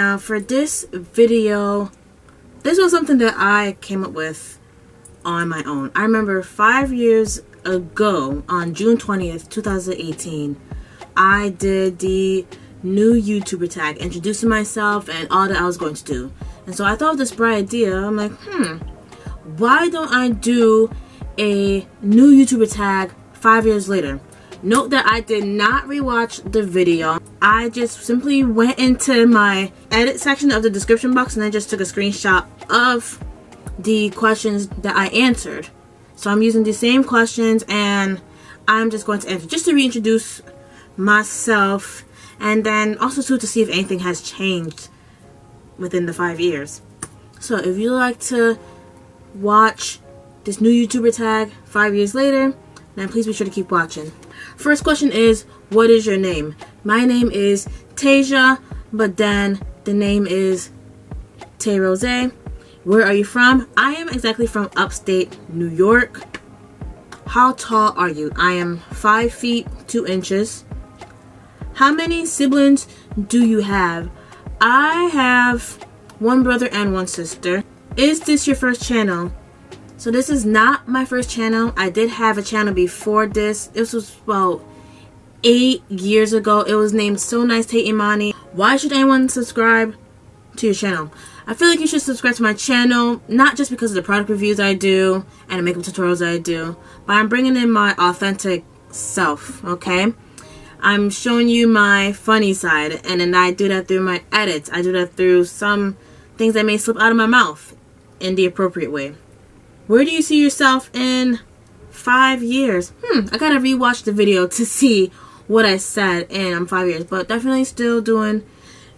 Now for this video, this was something that I came up with on my own. I remember 5 years ago on June 20th, 2018, I did the new YouTuber tag, introducing myself and all that I was going to do. And so I thought of this bright idea. I'm like, why don't I do a new YouTuber tag 5 years later? Note that I did not rewatch the video. I just simply went into my edit section of the description box and I just took a screenshot of the questions that I answered. So I'm using the same questions and I'm just going to answer just to reintroduce myself, and then also too to see if anything has changed within the 5 years. So if you like to watch this new YouTuber tag 5 years later, then please be sure to keep watching. First question is, what is your name? My name is Tasia, but then the name is Tay Rosé. Where are you from? I am exactly from upstate New York. How tall are you? I am 5 feet 2 inches. How many siblings do you have? I have one brother and one sister. Is this your first channel? So this is not my first channel. I did have a channel before this. This was about 8 years ago. It was named So Nice Tay Imani. Why should anyone subscribe to your channel? I feel like you should subscribe to my channel, not just because of the product reviews I do and the makeup tutorials I do, but I'm bringing in my authentic self, okay? I'm showing you my funny side, and then I do that through my edits. I do that through some things that may slip out of my mouth in the appropriate way. Where do you see yourself in 5 years? I gotta rewatch the video to see what I said in 5 years, but definitely still doing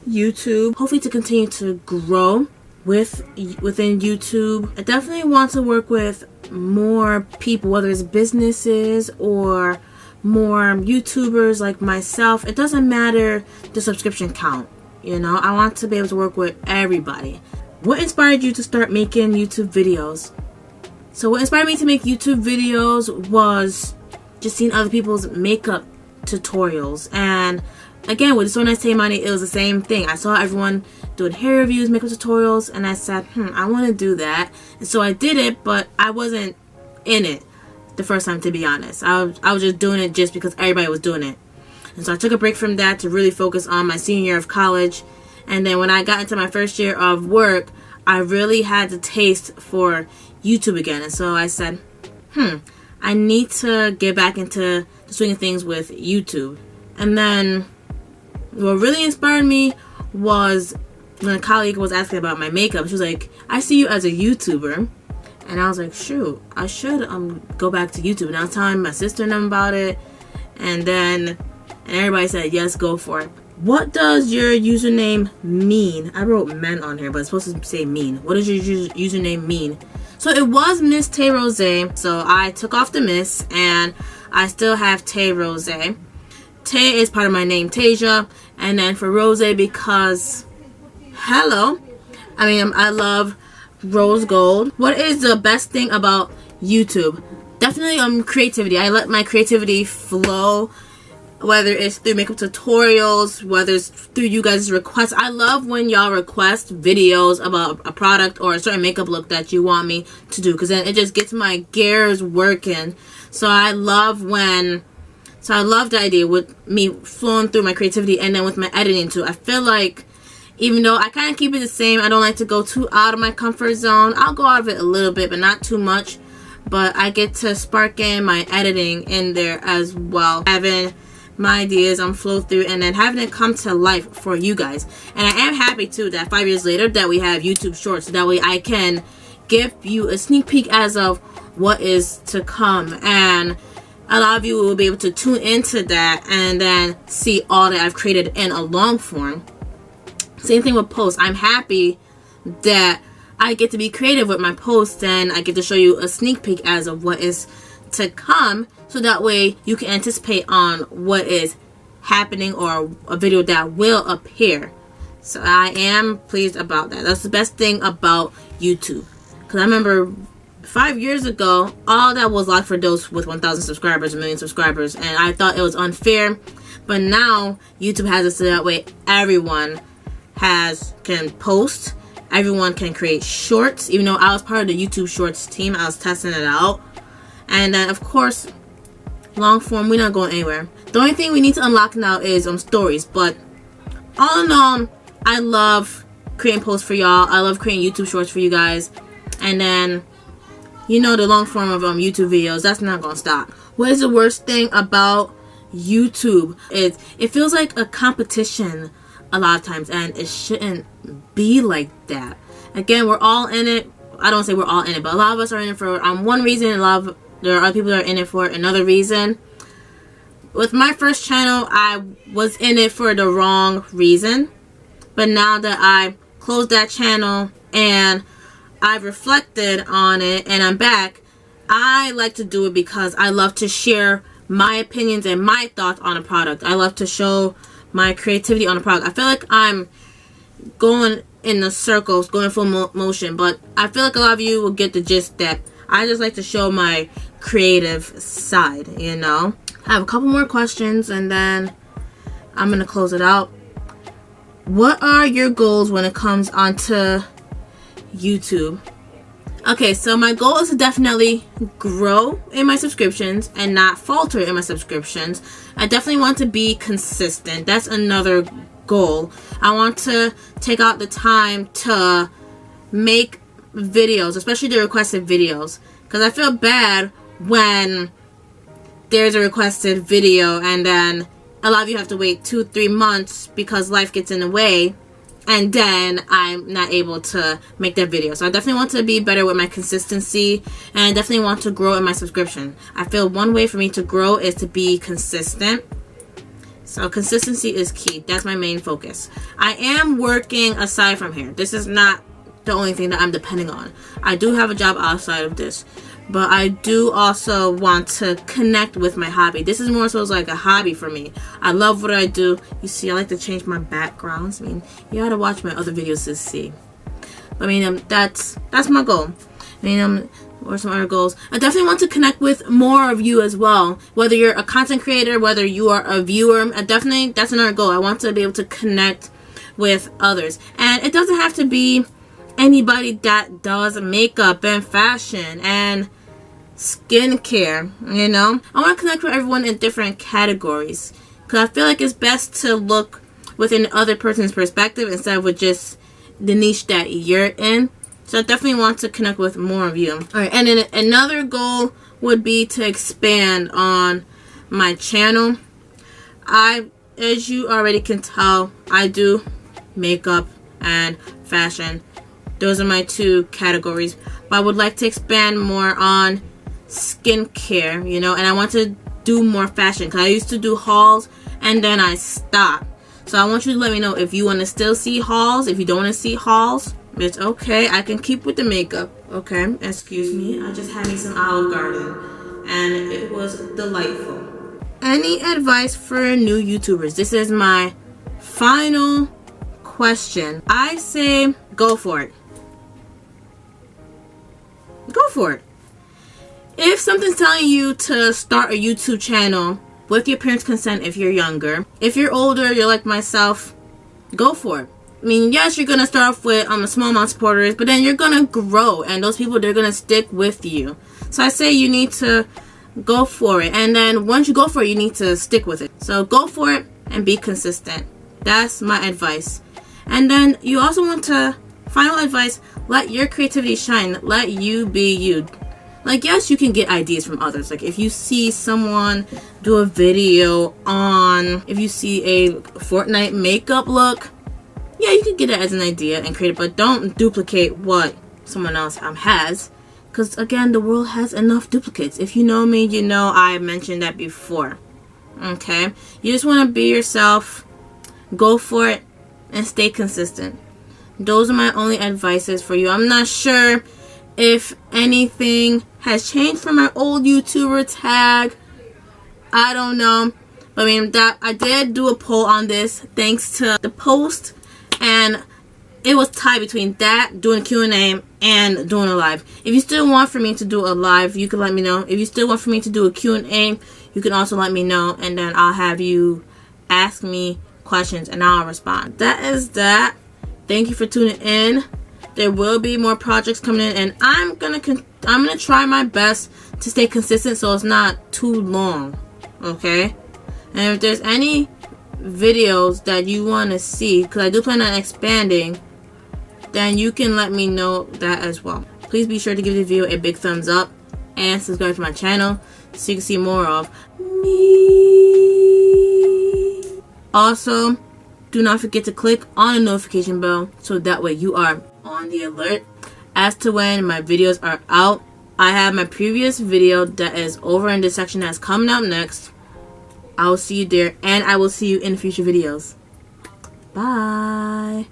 YouTube. Hopefully to continue to grow within YouTube. I definitely want to work with more people, whether it's businesses or more YouTubers like myself. It doesn't matter the subscription count, you know. I want to be able to work with everybody. What inspired you to start making YouTube videos? So what inspired me to make YouTube videos was just seeing other people's makeup tutorials. And again, with So Nice Tay Imani, it was the same thing. I saw everyone doing hair reviews, makeup tutorials, and I said, I want to do that. And so I did it, but I wasn't in it the first time, to be honest. I was just doing it just because everybody was doing it. And so I took a break from that to really focus on my senior year of college. And then when I got into my first year of work, I really had the taste for YouTube again. And so I said, I need to get back into the swing of things with YouTube. And then what really inspired me was when a colleague was asking about my makeup. She was like, I see you as a YouTuber. And I was like, shoot, I should go back to YouTube. And I was telling my sister and them about it. And everybody said, yes, go for it. What does your username mean? I wrote men on here, but it's supposed to say mean. What does your username mean? So it was Miss Tay Rosé. So I took off the Miss and I still have Tay Rosé. Tay is part of my name, Tasia. And then for Rosé, because hello. I love rose gold. What is the best thing about YouTube? Definitely creativity. I let my creativity flow, whether it's through makeup tutorials, whether it's through you guys' requests. I love when y'all request videos about a product or a certain makeup look that you want me to do, because then it just gets my gears working. So I love the idea with me flowing through my creativity, and then with my editing too. I feel like even though I kind of keep it the same, I don't like to go too out of my comfort zone. I'll go out of it a little bit, but not too much. But I get to spark in my editing in there as well. Having my ideas on flow through and then having it come to life for you guys. And I am happy too that 5 years later that we have YouTube Shorts. So that way I can give you a sneak peek as of what is to come. And a lot of you will be able to tune into that and then see all that I've created in a long form. Same thing with posts. I'm happy that I get to be creative with my posts and I get to show you a sneak peek as of what is to come, so that way you can anticipate on what is happening or a video that will appear. So I am pleased about that. That's the best thing about YouTube, because I remember 5 years ago all that was locked for those with 1,000 subscribers, 1 million subscribers, and I thought it was unfair. But now YouTube has it so that way everyone can post. Everyone can create shorts. Even though I was part of the YouTube Shorts team, I was testing it out. And then, of course, long form, we're not going anywhere. The only thing we need to unlock now is stories. But all in all, I love creating posts for y'all. I love creating YouTube Shorts for you guys. And then, the long form of YouTube videos, that's not going to stop. What is the worst thing about YouTube? It feels like a competition a lot of times, and it shouldn't be like that. Again, we're all in it. I don't say we're all in it, but a lot of us are in it for one reason. There are other people that are in it for another reason. With my first channel, I was in it for the wrong reason. But now that I closed that channel and I've reflected on it and I'm back, I like to do it because I love to share my opinions and my thoughts on a product. I love to show my creativity on a product. I feel like I'm going in the circles, going full motion, but I feel like a lot of you will get the gist that I just like to show my creative side, I have a couple more questions and then I'm going to close it out. What are your goals when it comes onto YouTube? Okay, so my goal is to definitely grow in my subscriptions and not falter in my subscriptions. I definitely want to be consistent. That's another goal. I want to take out the time to make videos, especially the requested videos, because I feel bad when there's a requested video and then a lot of you have to wait 2-3 months because life gets in the way, and then I'm not able to make that video. So I definitely want to be better with my consistency, and I definitely want to grow in my subscription. I feel one way for me to grow is to be consistent. So consistency is key. That's my main focus. I am working aside from here. This is not the only thing that I'm depending on. I do have a job outside of this, but I do also want to connect with my hobby. This is more so like a hobby for me. I love what I do. You see, I like to change my backgrounds. You gotta watch my other videos to see. But that's my goal. Or some other goals. I definitely want to connect with more of you as well. Whether you're a content creator, whether you are a viewer, that's another goal. I want to be able to connect with others. And it doesn't have to be anybody that does makeup and fashion and skincare, I want to connect with everyone in different categories, because I feel like it's best to look within the other person's perspective instead of with just the niche that you're in. So I definitely want to connect with more of you. Alright, and then another goal would be to expand on my channel. As you already can tell, I do makeup and fashion. Those are my two categories. But I would like to expand more on skincare, and I want to do more fashion, because I used to do hauls and then I stopped. So I want you to let me know if you want to still see hauls. If you don't want to see hauls, it's okay. I can keep with the makeup. Okay, excuse me. I just had me some Olive Garden and it was delightful. Any advice for new YouTubers? This is my final question. I say go for it. Go for it. If something's telling you to start a YouTube channel with your parents' consent if you're younger, if you're older, you're like myself, go for it. Yes, you're going to start off with a small amount of supporters, but then you're going to grow, and those people, they're going to stick with you. So I say you need to go for it, and then once you go for it, you need to stick with it. So go for it and be consistent. That's my advice. And then you also want to, final advice, let your creativity shine. Let you be you. Yes, you can get ideas from others. If you see someone do a video on, if you see a Fortnite makeup look, yeah, you can get it as an idea and create it, but don't duplicate what someone else has, because again, the world has enough duplicates. If you know me, you know I mentioned that before. Okay, you just want to be yourself, go for it, and stay consistent. Those are my only advices for you. I'm not sure if anything has changed from my old YouTuber tag. I don't know, but I did do a poll on this thanks to the post, and it was tied between that, doing Q&A, and doing a live. If you still want for me to do a live, you can let me know. If you still want for me to do a Q&A, you can also let me know, and then I'll have you ask me questions and I'll respond. That is that. Thank you for tuning in. There will be more projects coming in, and I'm gonna try my best to stay consistent so it's not too long. Okay? And if there's any videos that you want to see, because I do plan on expanding, then you can let me know that as well. Please be sure to give the video a big thumbs up and subscribe to my channel so you can see more of me. Also, do not forget to click on the notification bell so that way you are on the alert as to when my videos are out. I have my previous video that is over in this section that's coming up next. I will see you there, and I will see you in future videos. Bye.